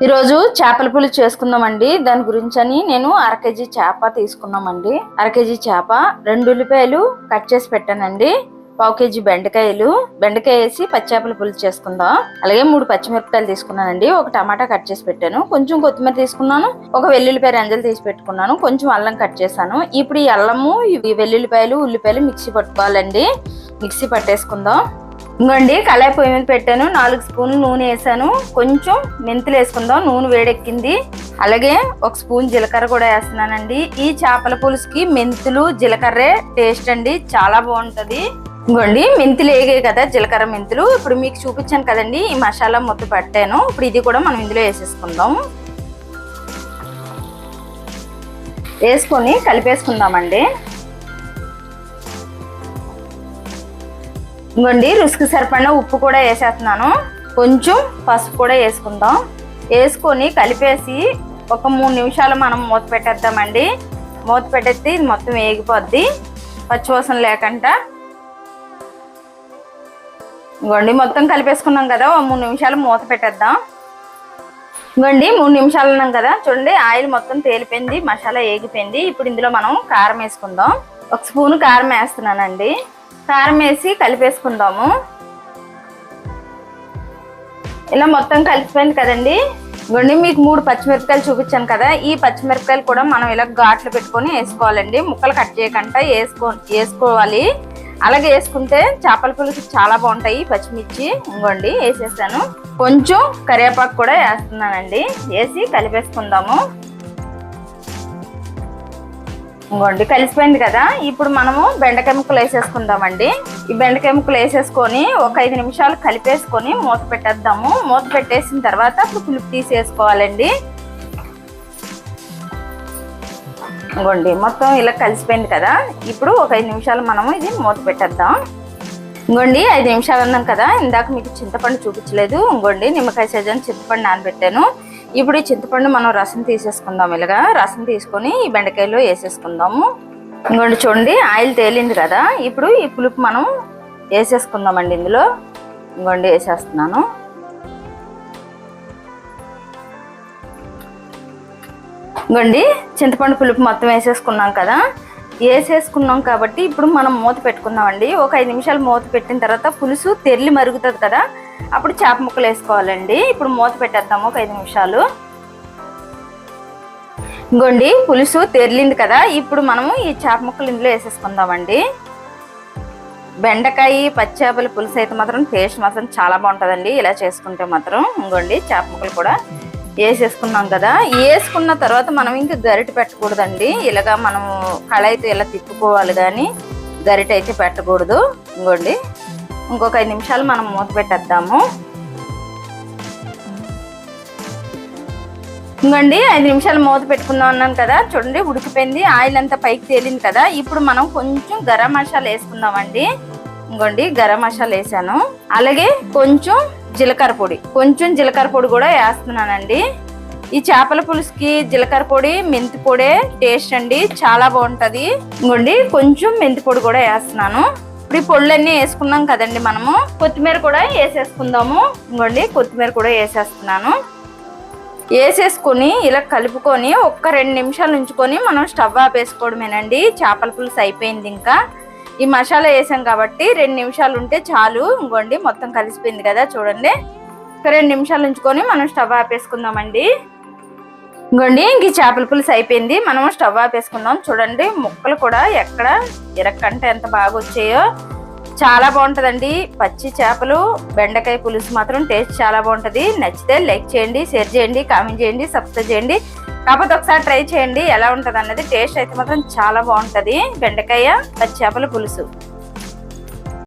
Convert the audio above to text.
ఈరోజు చేపల పులుసు చేసుకుందామండి. దాని గురించని నేను అర కేజీ చేప తీసుకున్నామండి. అర కేజీ చేప, 2 ఉల్లిపాయలు కట్ చేసి పెట్టానండి. 1/2 కేజీ బెండకాయ వేసి పచ్చేపల పులుసు చేసుకుందాం. అలాగే 3 పచ్చిమిరపకాయలు తీసుకున్నానండి. ఒక టమాటా కట్ చేసి పెట్టాను. కొంచెం కొత్తిమీర తీసుకున్నాను. ఒక వెల్లుల్లిపాయ రెంజలు తీసి పెట్టుకున్నాను. కొంచెం అల్లం కట్ చేశాను. ఇప్పుడు ఈ అల్లము, ఈ వెల్లుల్లిపాయలు, ఉల్లిపాయలు మిక్సీ పట్టుకోవాలండి. మిక్సీ పట్టేసుకుందాం. ఇంకోండి కళాయి పొయ్యి మీద పెట్టాను. 4 స్పూన్లు నూనె వేసాను. కొంచెం మెంతులు వేసుకుందాం. నూనె వేడెక్కింది. అలాగే 1 స్పూన్ జీలకర్ర కూడా వేస్తున్నానండి. ఈ చేపల పులుసుకి మెంతులు, జీలకర్రే టేస్ట్ అండి, చాలా బాగుంటది. ఇంకోండి మెంతులు వేగాయి కదా, జీలకర్ర మెంతులు. ఇప్పుడు మీకు చూపించాను కదండి, ఈ మసాలా మొత్తం పట్టాను. ఇప్పుడు ఇది కూడా మనం ఇందులో వేసేసుకుందాం. వేసుకొని కలిపేసుకుందామండి. ఇంకోండి రుచికి సరిపడిన ఉప్పు కూడా వేసేస్తున్నాను. కొంచెం పసుపు కూడా వేసుకుందాం. వేసుకొని కలిపేసి ఒక 3 నిమిషాలు మనం మూత పెట్టేద్దామండి. మూత పెట్టేస్తే ఇది మొత్తం వేగిపోద్ది, పచ్చివాసన లేకుండా. ఇంకోండి మొత్తం కలిపేసుకున్నాం కదా, 3 నిమిషాలు మూత పెట్టేద్దాం. ఇంకోండి 3 నిమిషాలు ఉన్నాం కదా, చూడండి ఆయిల్ మొత్తం తేలిపోయింది, మసాలా వేగిపోయింది. ఇప్పుడు ఇందులో మనం కారం వేసుకుందాం. 1 స్పూన్ కారం వేస్తున్నానండి. కారం వేసి కలిపేసుకుందాము. ఇలా మొత్తం కలిసిపోయింది కదండి. ఇంకోండి మీకు 3 పచ్చిమిరపకాయలు చూపించాను కదా, ఈ పచ్చిమిరపకాయలు కూడా మనం ఇలా ఘాట్లు పెట్టుకొని వేసుకోవాలండి. ముక్కలు కట్ చేయకుండా వేసుకోవాలి. అలాగే వేసుకుంటే చేపల పులుసు చాలా బాగుంటాయి పచ్చిమిర్చి. ఇంకోండి వేసేసాను. కొంచెం కరివేపాకు కూడా వేస్తున్నానండి. వేసి కలిపేసుకుందాము. ఇంకోండి కలిసిపోయింది కదా, ఇప్పుడు మనము బెండకాయ ముక్కలు వేసేసుకుందామండి. ఈ బెండకాయ ముక్కలు వేసేసుకొని ఒక 5 నిమిషాలు కలిపేసుకొని మూత పెట్టేద్దాము. మూత పెట్టేసిన తర్వాత అప్పుడు పులుపు తీసేసుకోవాలండి. ఇంకోండి మొత్తం ఇలా కలిసిపోయింది కదా, ఇప్పుడు ఒక 5 నిమిషాలు మనము ఇది మూత పెట్టేద్దాం. ఇంకోండి 5 నిమిషాలు అన్నాం కదా, ఇందాక మీకు చింతపండు చూపించలేదు. ఇంకోండి నిమ్మకాయ సైజాన్ని చింతపండు నానబెట్టాను. ఇప్పుడు ఈ చింతపండు మనం రసం తీసేసుకుందాం. ఇలాగా రసం తీసుకొని ఈ బెండకాయలో వేసేసుకుందాము. ఇంకోండి చూడండి ఆయిల్ తేలింది కదా, ఇప్పుడు ఈ పులుపు మనం వేసేసుకుందామండి ఇందులో. ఇంకోండి వేసేస్తున్నాను. ఇంకోండి చింతపండు పులుపు మొత్తం వేసేసుకున్నాం కదా, వేసేసుకున్నాం కాబట్టి ఇప్పుడు మనం మూత పెట్టుకుందామండి. ఒక 5 నిమిషాలు మూత పెట్టిన తర్వాత పులుసు తెరలి మరుగుతుంది కదా, అప్పుడు చేప ముక్కలు వేసుకోవాలండి. ఇప్పుడు మూత పెట్టేద్దాము ఒక 5 నిమిషాలు. ఇంకోండి పులుసు తెరిలింది కదా, ఇప్పుడు మనము ఈ చేప ముక్కలు ఇందులో వేసేసుకుందామండి. బెండకాయ పచ్చేపల పులుసు అయితే మాత్రం టేస్ట్ మాత్రం చాలా బాగుంటుందండి ఇలా చేసుకుంటే మాత్రం. ఇంకోండి చేప ముక్కలు కూడా వేసేసుకున్నాం కదా, వేసుకున్న తర్వాత మనం ఇంకా గరిటె పెట్టకూడదండి. ఇలాగా మనము కళాయితో ఇలా తిప్పుకోవాలి కానీ గరిటె అయితే పెట్టకూడదు. ఇంకోండి ఇంకొక 5 నిమిషాలు మనం మూత పెట్టేద్దాము. ఇంకోండి 5 నిమిషాలు మూత పెట్టుకుందాం అన్నాను కదా, చూడండి ఉడికిపోయింది, ఆయిల్ అంతా పైకి తేలింది కదా. ఇప్పుడు మనం కొంచెం గరం మసాలా వేసుకుందామండి. ఇంకోండి గరం మసాలా వేసాను. అలాగే కొంచెం జీలకర్ర పొడి కూడా వేస్తున్నానండి. ఈ చేపల పులుసుకి జీలకర్ర పొడి, మెంతి పొడి టేస్ట్ అండి, చాలా బాగుంటది. ఇంకోండి కొంచెం మెంతి పొడి కూడా వేస్తున్నాను. ఇప్పుడు ఈ పొడులన్నీ వేసుకున్నాం కదండి, మనము కొత్తిమీర కూడా వేసేసుకుందాము. ఇంకోండి కొత్తిమీర కూడా వేసేస్తున్నాను. వేసేసుకొని ఇలా కలుపుకొని ఒక్క 2 నిమిషాలు ఉంచుకొని మనం స్టవ్ ఆపేసుకోవడమేనండి. చేపల పులుసు అయిపోయింది. ఇంకా ఈ మసాలా వేసాం కాబట్టి 2 నిమిషాలు ఉంటే చాలు. ఇంకోండి మొత్తం కలిసిపోయింది కదా, చూడండి. ఒక 2 నిమిషాలు ఉంచుకొని మనం స్టవ్ ఆపేసుకుందామండి. ఇంకోండి ఇంక ఈ చేపల పులుసు అయిపోయింది, మనం స్టవ్ ఆపేసుకుందాం. చూడండి ముక్కలు కూడా ఎక్కడ ఇరక్కంటే ఎంత బాగా వచ్చాయో, చాలా బాగుంటుందండి. పచ్చి చేపలు బెండకాయ పులుసు మాత్రం టేస్ట్ చాలా బాగుంటుంది. నచ్చితే లైక్ చేయండి, షేర్ చేయండి, కామెంట్ చేయండి, సబ్స్క్రైబ్ చేయండి. కాకపోతే ఒకసారి ట్రై చేయండి ఎలా ఉంటుంది అన్నది. టేస్ట్ అయితే మాత్రం చాలా బాగుంటుంది బెండకాయ పచ్చి చేపల పులుసు.